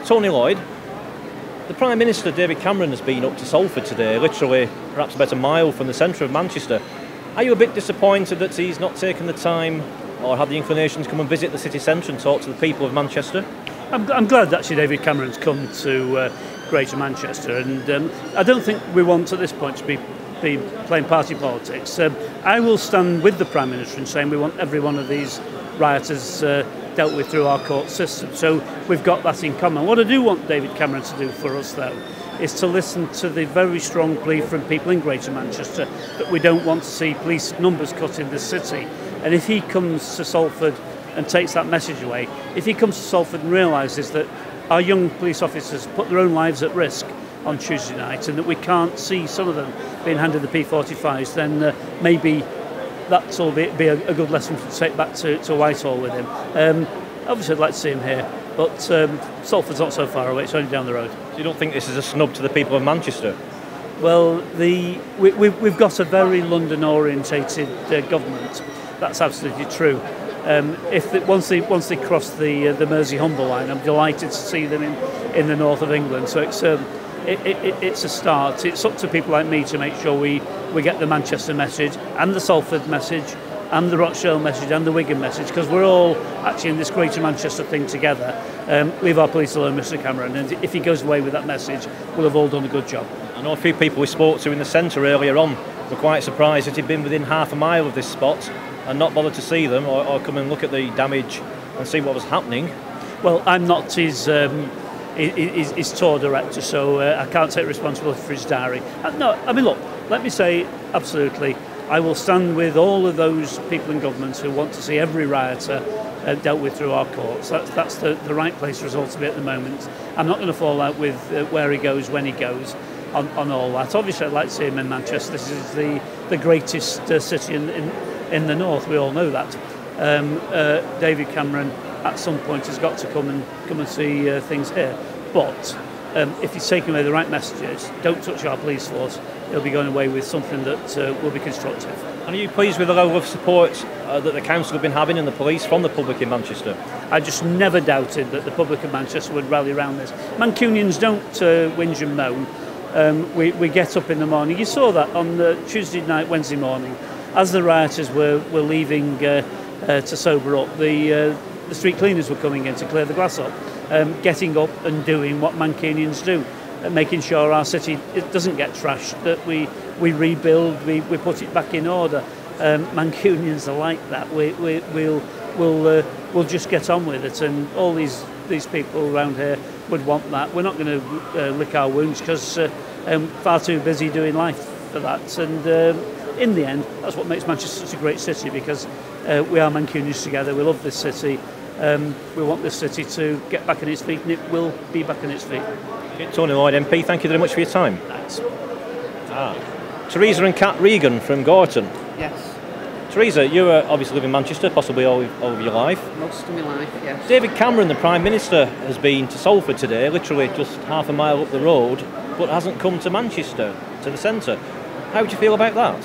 Tony Lloyd, the Prime Minister David Cameron has been up to Salford today, literally perhaps about a mile from the centre of Manchester. Are you a bit disappointed that he's not taken the time or had the inclination to come and visit the city centre and talk to the people of Manchester? I'm glad that actually David Cameron's come to Greater Manchester, and I don't think we want at this point to be playing party politics. I will stand with the Prime Minister in saying we want every one of these rioters dealt with through our court system. So we've got that in common. What I do want David Cameron to do for us, though, is to listen to the very strong plea from people in Greater Manchester that we don't want to see police numbers cut in the city. And if he comes to Salford and takes that message away, if he comes to Salford and realises that our young police officers put their own lives at risk on Tuesday night and that we can't see some of them being handed the P45s, then maybe that'll be a good lesson to take back to Whitehall with him. Obviously I'd like to see him here, but Salford's not so far away, it's only down the road. So you don't think this is a snub to the people of Manchester? Well, we've got a very London-orientated government. That's absolutely true. Once they cross the Mersey-Humber line, I'm delighted to see them in the north of England. So it's a start. It's up to people like me to make sure we get the Manchester message and the Salford message and the Rochdale message and the Wigan message, because we're all actually in this Greater Manchester thing together. Leave our police alone, Mr Cameron, and if he goes away with that message, we'll have all done a good job. I know a few people we spoke to in the centre earlier on were quite surprised that he'd been within half a mile of this spot and not bothered to see them or come and look at the damage and see what was happening. Well, I'm not his tour director, so I can't take responsibility for his diary. No, I mean, look, let me say absolutely, I will stand with all of those people in government who want to see every rioter dealt with through our courts. That's the right place for us all to be at the moment. I'm not going to fall out with where he goes, when he goes, on all that. Obviously, I'd like to see him in Manchester. This is the greatest city in the north. We all know that. David Cameron at some point has got to come and see things here. But if he's taking away the right messages, don't touch our police force, he'll be going away with something that will be constructive. And are you pleased with the level of support that the council have been having and the police from the public in Manchester? I just never doubted that the public of Manchester would rally around this. Mancunians don't whinge and moan. We get up in the morning. You saw that on the Tuesday night, Wednesday morning, as the rioters were leaving to sober up. The street cleaners were coming in to clear the glass up, getting up and doing what Mancunians do, making sure our city doesn't get trashed, that we rebuild, we put it back in order. Mancunians are like that. We'll just get on with it, and all these people around here would want that. We're not going to lick our wounds because far too busy doing life for that. And in the end, that's what makes Manchester such a great city, because we are Mancunians together. We love this city. We want this city to get back on its feet, and it will be back on its feet. Tony Lloyd MP, thank you very much for your time. Thanks. Teresa Cat Regan from Gorton. Yes. Teresa, you obviously live in Manchester, possibly all of your life. Most of my life, yes. David Cameron, the Prime Minister, has been to Salford today, literally just half a mile up the road, but hasn't come to Manchester, to the centre. How do you feel about that?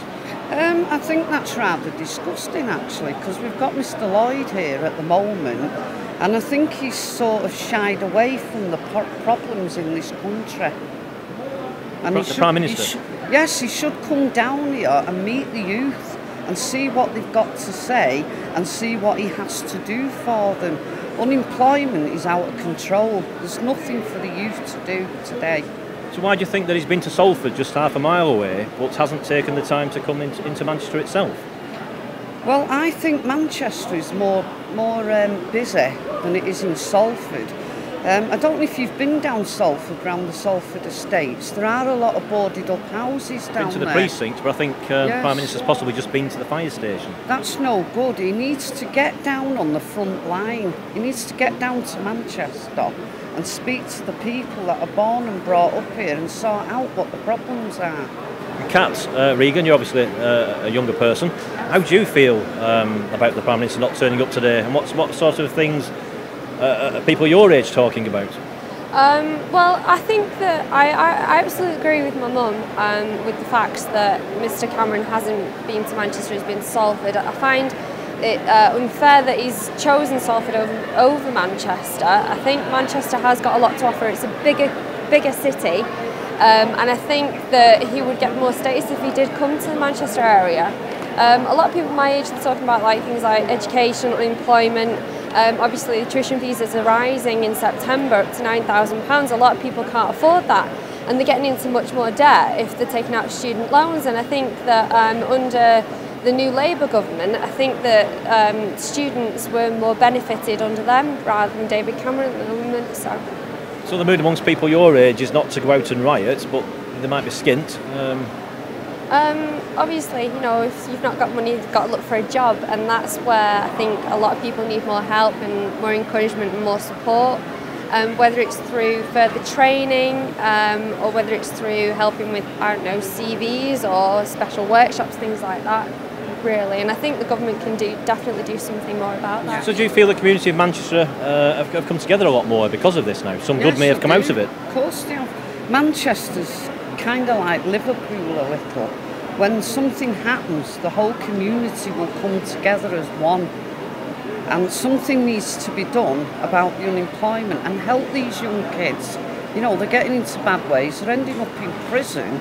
I think that's rather disgusting, actually, because we've got Mr Lloyd here at the moment, and I think he's sort of shied away from the problems in this country. And the Prime Minister? Yes, he should come down here and meet the youth and see what they've got to say and see what he has to do for them. Unemployment is out of control. There's nothing for the youth to do today. So why do you think that he's been to Salford, just half a mile away, but hasn't taken the time to come into Manchester itself? Well, I think Manchester is more busy than it is in Salford. I don't know if you've been down Salford, around the Salford estates. There are a lot of boarded up houses down there. Been to the precinct, but I think the Prime Minister's possibly just been to the fire station. That's no good. He needs to get down on the front line. He needs to get down to Manchester and speak to the people that are born and brought up here and sort out what the problems are. Cat Regan, you're obviously a younger person. How do you feel about the Prime Minister not turning up today, and what sort of things are people your age talking about? Well, I think that I absolutely agree with my mum with the fact that Mr Cameron hasn't been to Manchester, he's been to Salford. I find it unfair that he's chosen Salford over Manchester. I think Manchester has got a lot to offer. It's a bigger city, and I think that he would get more status if he did come to the Manchester area. A lot of people my age are talking about like things like education, unemployment. Obviously, the tuition fees are rising in September up to £9,000. A lot of people can't afford that, and they're getting into much more debt if they're taking out student loans. And I think that under the new Labour government, I think that students were more benefited under them rather than David Cameron at the moment. So the mood amongst people your age is not to go out and riot, but they might be skint. Obviously, you know, if you've not got money, you've got to look for a job, and that's where I think a lot of people need more help and more encouragement and more support. Whether it's through further training or whether it's through helping with, I don't know, CVs or special workshops, things like that, really. And I think the government can definitely do something more about that. So do you feel the community of Manchester have come together a lot more because of this now? Some good may have come out of it. Of course they have. Manchester's kind of like Liverpool a little. When something happens, the whole community will come together as one. And something needs to be done about the unemployment and help these young kids. You know, they're getting into bad ways, they're ending up in prison.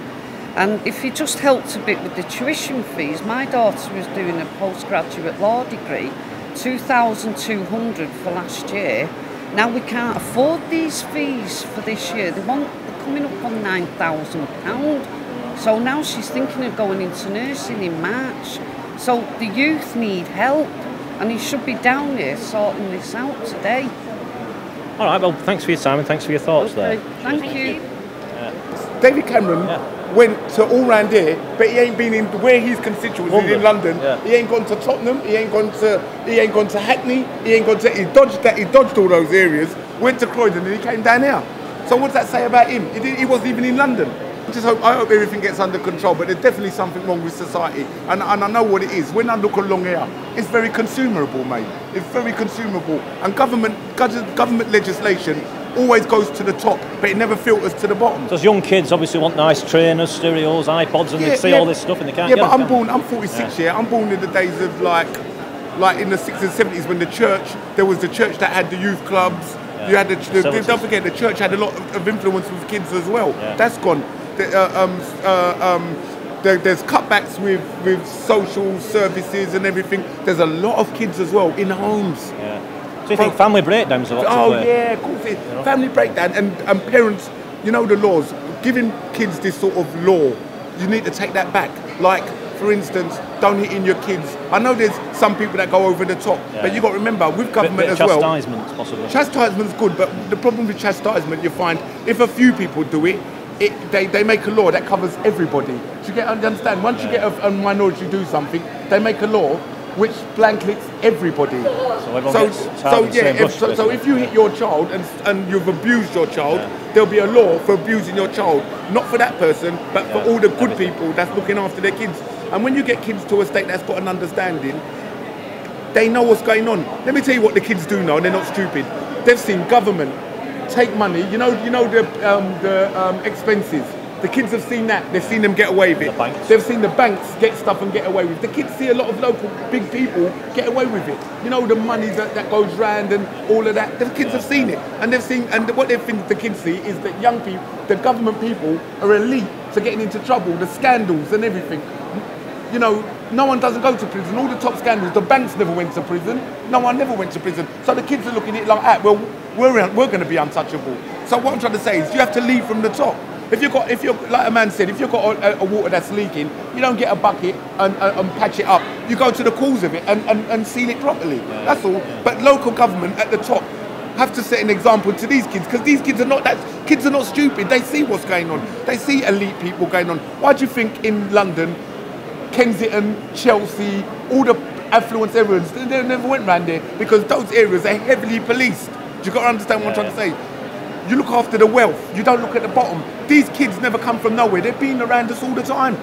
And if you just helped a bit with the tuition fees, my daughter was doing a postgraduate law degree, 2,200 for last year. Now we can't afford these fees for this year. They're coming up on £9,000. So now she's thinking of going into nursing in March. So the youth need help. And he should be down here sorting this out today. All right, well, thanks for your time and thanks for your thoughts there. Thank you. David Cameron went to all round here, but he ain't been in where his constituency is in London. Yeah. He ain't gone to Tottenham. He ain't gone to Hackney. He ain't gone to. He dodged all those areas. Went to Croydon and he came down here. So what does that say about him? He wasn't even in London. I hope everything gets under control, but there's definitely something wrong with society, and I know what it is. When I look along here, it's very consumable, mate. It's very consumable, and government legislation always goes to the top, but it never filters to the bottom. Because young kids obviously want nice trainers, stereos, iPods, and they see all this stuff and they can't get it. Yeah, but I'm 46 here. I'm born in the days of like in the 60s and 70s when there was the church that had the youth clubs. Yeah. You had don't forget, the church had a lot of influence with kids as well. Yeah. That's gone. There's cutbacks with social services and everything. There's a lot of kids as well in homes. Yeah. So you think family breakdowns are a lot to play? Yeah, of course. Family breakdown and parents, you know the laws, giving kids this sort of law, you need to take that back. Like, for instance, don't hit in your kids. I know there's some people that go over the top, but you got to remember, with government as well. Chastisement, possibly. Chastisement's good, but the problem with chastisement, you find, if a few people do it, they make a law that covers everybody. Do you understand? Once you get a minority do something, they make a law which blankets everybody. So if you hit your child and you've abused your child, there'll be a law for abusing your child, not for that person, but for all the good people that's looking after their kids. And when you get kids to a state that's got an understanding, they know what's going on. Let me tell you what the kids do know, and they're not stupid. They've seen government take money, you know the expenses. The kids have seen that. They've seen them get away with it. They've seen the banks get stuff and get away with it. The kids see a lot of local big people get away with it. You know, the money that goes round and all of that. The kids have seen it, and what they think the kids see is that young people, the government people, are elite for getting into trouble. The scandals and everything. You know, no one doesn't go to prison. All the top scandals, the banks never went to prison. No one never went to prison. So the kids are looking at it like that. Well, we're going to be untouchable. So what I'm trying to say is, you have to lead from the top. If you're like a man said, if you've got a water that's leaking, you don't get a bucket and patch it up. You go to the cause of it and seal it properly. That's all. But local government at the top have to set an example to these kids, because these kids are not stupid. They see what's going on. They see elite people going on. Why do you think in London, Kensington, Chelsea, all the affluent areas, they never went round there? Because those areas are heavily policed. Do you got to understand what I'm trying to say? You look after the wealth, you don't look at the bottom. These kids never come from nowhere. They've been around us all the time.